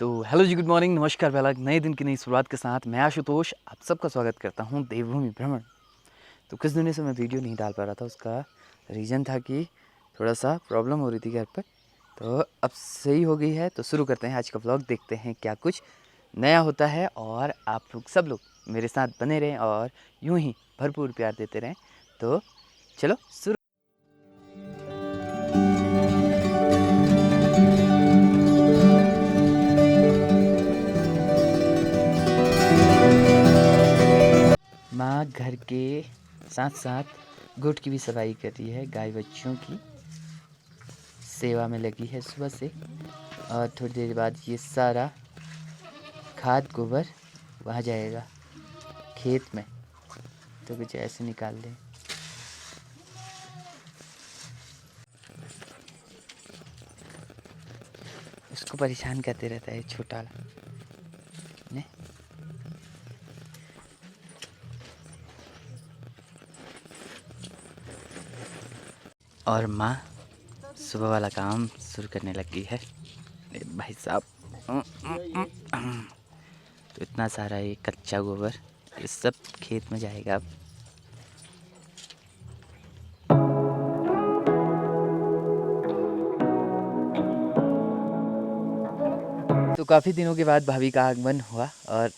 तो हेलो जी, good morning, नमस्कार। पहला नए दिन की नई शुरुआत के साथ मैं आशुतोष आप सबका स्वागत करता हूं देवभूमि भ्रमण। तो कुछ दिनों से मैं वीडियो नहीं डाल पा रहा था, उसका रीज़न था कि थोड़ा सा प्रॉब्लम हो रही थी घर पर। तो अब सही हो गई है, तो शुरू करते हैं आज का व्लॉग। देखते हैं क्या कुछ नया होता है और आप लोग सब लोग मेरे साथ बने रहें और यूँ ही भरपूर प्यार देते रहें। तो चलो शुरू। माँ घर के साथ साथ गोट की भी सफाई कर रही है, गाय बच्चों की सेवा में लगी है सुबह से। और थोड़ी देर बाद ये सारा खाद गोबर वहाँ जाएगा खेत में। तो कुछ ऐसे निकाल दें। उसको परेशान करते रहता है छोटा वाला ने। और माँ सुबह वाला काम शुरू करने लगी है। भाई साहब, तो इतना सारा ये कच्चा गोबर ये सब खेत में जाएगा अब। तो काफ़ी दिनों के बाद भाभी का आगमन हुआ और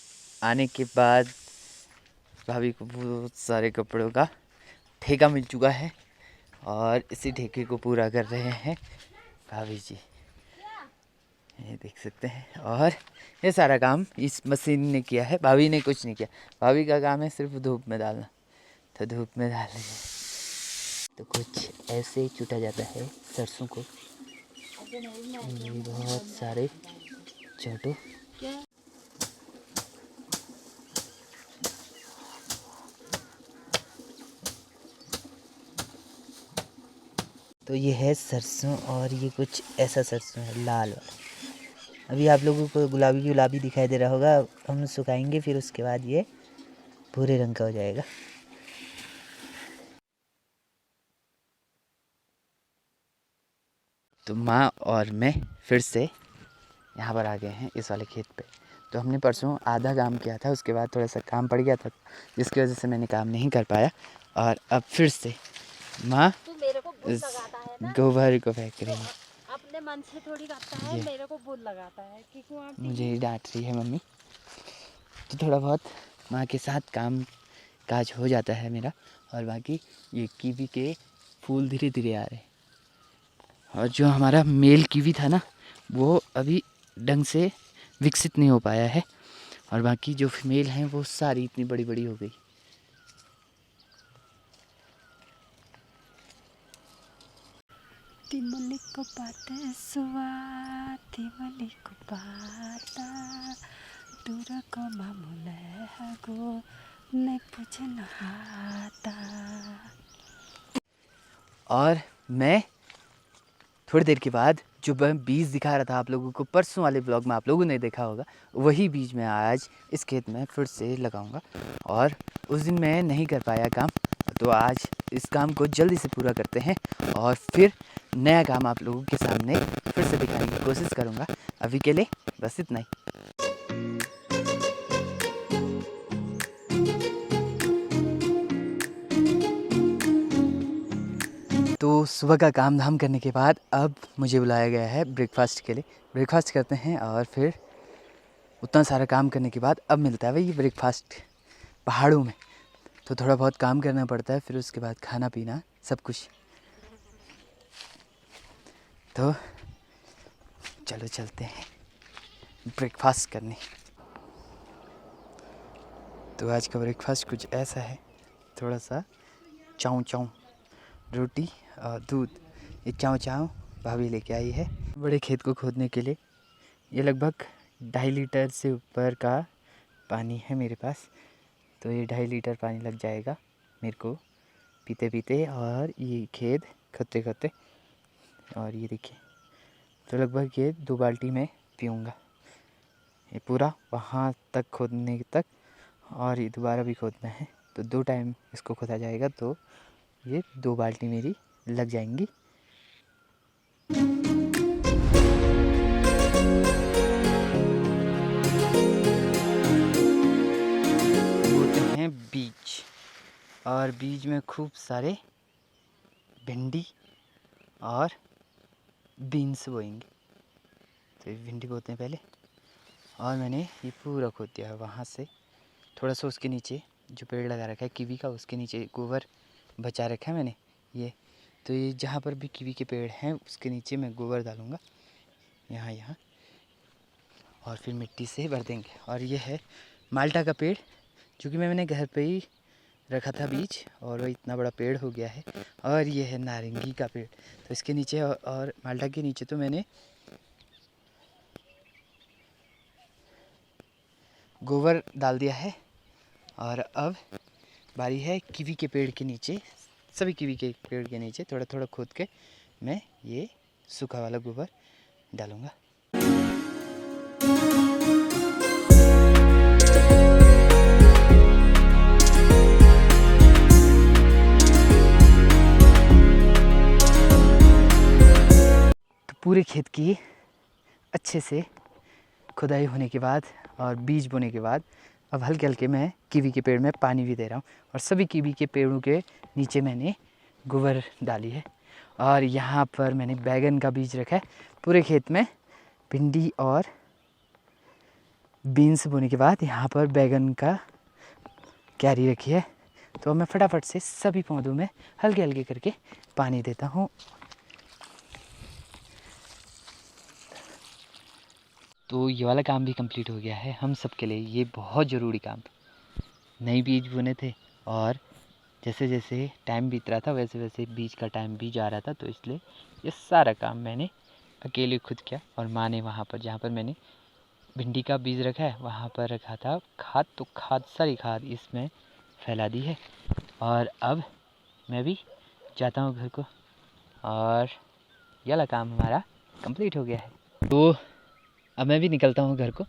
आने के बाद भाभी को बहुत सारे कपड़ों का ठेका मिल चुका है और इसी ठेके को पूरा कर रहे हैं भाभी जी। ये देख सकते हैं। और ये सारा काम इस मशीन ने किया है, भाभी ने कुछ नहीं किया। भाभी का काम है सिर्फ धूप में डालना। तो धूप में डाल दीजिए। तो कुछ ऐसे ही छूटा जाता है सरसों को। ये बहुत सारे छोटो। तो ये है सरसों और ये कुछ ऐसा सरसों है लाल वाला। अभी आप लोगों को गुलाबी गुलाबी दिखाई दे रहा होगा, हम सुखाएंगे फिर उसके बाद ये भूरे रंग का हो जाएगा। तो माँ और मैं फिर से यहाँ पर आ गए हैं इस वाले खेत पे। तो हमने परसों आधा काम किया था, उसके बाद थोड़ा सा काम पड़ गया था जिसकी वजह से मैंने काम नहीं कर पाया। और अब फिर से माँ इस गोबर को फेंक रही है। अपने मन से थोड़ी करता है, मेरे को बुल लगाता है कि क्यों आंटी मुझे ही डांट रही है मम्मी। तो थोड़ा बहुत माँ के साथ काम काज हो जाता है मेरा। और बाकी ये कीवी के फूल धीरे धीरे आ रहे हैं। और जो हमारा मेल कीवी था ना, वो अभी ढंग से विकसित नहीं हो पाया है। और बाकी जो फीमेल हैं वो सारी इतनी बड़ी बड़ी हो गई। तिमली को पाते सुवा तिमली को पाता दूर को मामूले हगो नहीं पूछन हाता। और मैं थोड़ी देर के बाद जो मैं बीज दिखा रहा था आप लोगों को परसों वाले ब्लॉग में, आप लोगों ने देखा होगा, वही बीज मैं आज इस खेत में फिर से लगाऊंगा। और उस दिन मैं नहीं कर पाया काम, तो आज इस काम को जल्दी से पूरा करते हैं और फिर नया काम आप लोगों के सामने फिर से दिखाने की कोशिश करूँगा। अभी के लिए बस इतना ही। तो सुबह का काम धाम करने के बाद अब मुझे बुलाया गया है ब्रेकफास्ट के लिए। ब्रेकफास्ट करते हैं और फिर उतना सारा काम करने के बाद अब मिलता है भाई ये ब्रेकफास्ट पहाड़ों में। तो थोड़ा बहुत काम करना पड़ता है, फिर उसके बाद खाना पीना सब कुछ। तो चलो चलते हैं ब्रेकफास्ट करने। तो आज का ब्रेकफास्ट कुछ ऐसा है, थोड़ा सा चाऊ चाऊ रोटी और दूध। ये चाऊ चाऊ भाभी लेके आई है बड़े खेत को खोदने के लिए। ये लगभग 2.5 लीटर से ऊपर का पानी है मेरे पास। तो ये 2.5 लीटर पानी लग जाएगा मेरे को पीते पीते और ये खेत खोदते खोदते। और ये देखिए, तो लगभग ये 2 बाल्टी में पीऊँगा ये पूरा वहाँ तक खोदने तक। और ये दोबारा भी खोदना है, तो 2 टाइम इसको खोदा जाएगा। तो ये 2 बाल्टी मेरी लग जाएंगी। और बीज में खूब सारे भिंडी और बीन्स बोएंगे। तो ये भिंडी बोते हैं पहले, और मैंने ये पूरा खोद दिया है। वहाँ से थोड़ा सा उसके नीचे जो पेड़ लगा रखा है कीवी का, उसके नीचे गोबर बचा रखा है मैंने ये। तो ये जहाँ पर भी कीवी के पेड़ हैं उसके नीचे मैं गोबर डालूँगा, यहाँ और फिर मिट्टी से भर देंगे। और ये है माल्टा का पेड़, जो कि मैंने घर पे ही रखा था बीज, और वो इतना बड़ा पेड़ हो गया है। और ये है नारंगी का पेड़, तो इसके नीचे और माल्टा के नीचे तो मैंने गोबर डाल दिया है। और अब बारी है कीवी के पेड़ के नीचे, सभी कीवी के पेड़ के नीचे थोड़ा थोड़ा खोद के मैं ये सूखा वाला गोबर डालूँगा। तो पूरे खेत की अच्छे से खुदाई होने के बाद और बीज बोने के बाद अब हल्के हल्के मैं कीवी के पेड़ में पानी भी दे रहा हूँ। और सभी कीवी के पेड़ों के नीचे मैंने गोबर डाली है। और यहाँ पर मैंने बैगन का बीज रखा है। पूरे खेत में भिंडी और बीन्स बोने के बाद यहाँ पर बैगन का क्यारी रखी है। तो मैं फटाफट से सभी पौधों में हल्के हल्के करके पानी देता हूँ। तो ये वाला काम भी कंप्लीट हो गया है हम सब के लिए। ये बहुत ज़रूरी काम था। नए बीज बुने थे और जैसे जैसे टाइम बीत रहा था वैसे वैसे बीज का टाइम भी जा रहा था, तो इसलिए ये सारा काम मैंने अकेले खुद किया। और माँ ने वहाँ पर जहाँ पर मैंने भिंडी का बीज रखा है वहाँ पर रखा था खाद, तो सारी खाद इसमें फैला दी है। और अब मैं भी जाता हूँ घर को, और ये वाला काम हमारा कंप्लीट हो गया है। तो अब मैं भी निकलता हूँ घर को।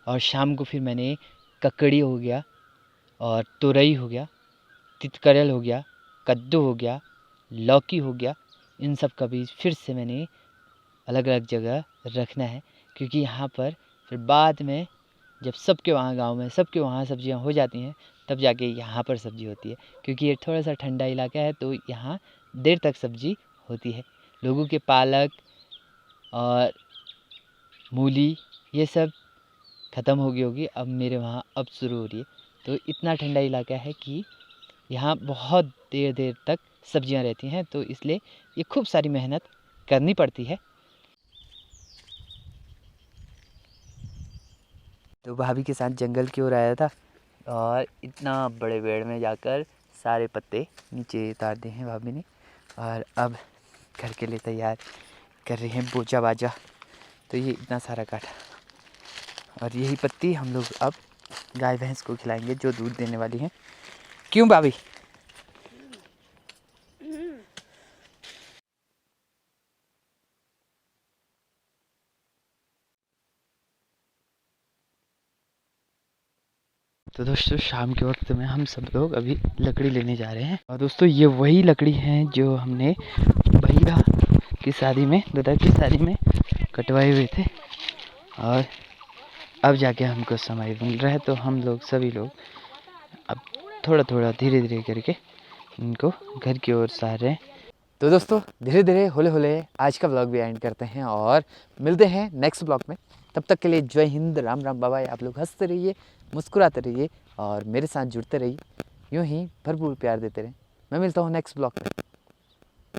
और शाम को फिर मैंने ककड़ी हो गया और तुरई हो गया, तितकरल हो गया, कद्दू हो गया, लौकी हो गया, इन सब का बीज फिर से मैंने अलग अलग जगह रखना है। क्योंकि यहाँ पर फिर बाद में जब सबके वहाँ गांव में सबके वहाँ सब्जियाँ हो जाती हैं तब जाके यहाँ पर सब्ज़ी होती है। क्योंकि ये थोड़ा सा ठंडा इलाका है तो यहाँ देर तक सब्ज़ी होती है। लोगों के पालक और मूली ये सब ख़त्म हो गई होगी, अब मेरे वहाँ अब शुरू हो रही है। तो इतना ठंडा इलाका है कि यहाँ बहुत देर देर तक सब्जियाँ रहती हैं, तो इसलिए ये खूब सारी मेहनत करनी पड़ती है। तो भाभी के साथ जंगल की ओर आया था और इतना बड़े पेड़ में जाकर सारे पत्ते नीचे उतार दिए हैं भाभी ने। और अब घर के लिए तैयार कर रही हैं बोचा बाजा। तो ये इतना सारा काटा और यही पत्ती हम लोग अब गाय भैंस को खिलाएंगे जो दूध देने वाली हैं। क्यों भाभी? तो दोस्तों शाम के वक्त में हम सब लोग अभी लकड़ी लेने जा रहे हैं। और दोस्तों ये वही लकड़ी है जो हमने भैया की शादी में, दादा की शादी में कटवाए हुए थे। और अब जाके हमको समय मिल रहा है तो हम लोग सभी लोग अब थोड़ा थोड़ा धीरे धीरे करके इनको घर की ओर सार रहे हैं। तो दोस्तों धीरे धीरे होले होले आज का ब्लॉग भी एंड करते हैं और मिलते हैं नेक्स्ट ब्लॉग में। तब तक के लिए जय हिंद, राम राम, बाय बाय। आप लोग हंसते रहिए, मुस्कुराते रहिए और मेरे साथ जुड़ते रहिए। यूँ ही भरपूर प्यार देते रहें। मैं मिलता हूँ नेक्स्ट ब्लॉग में।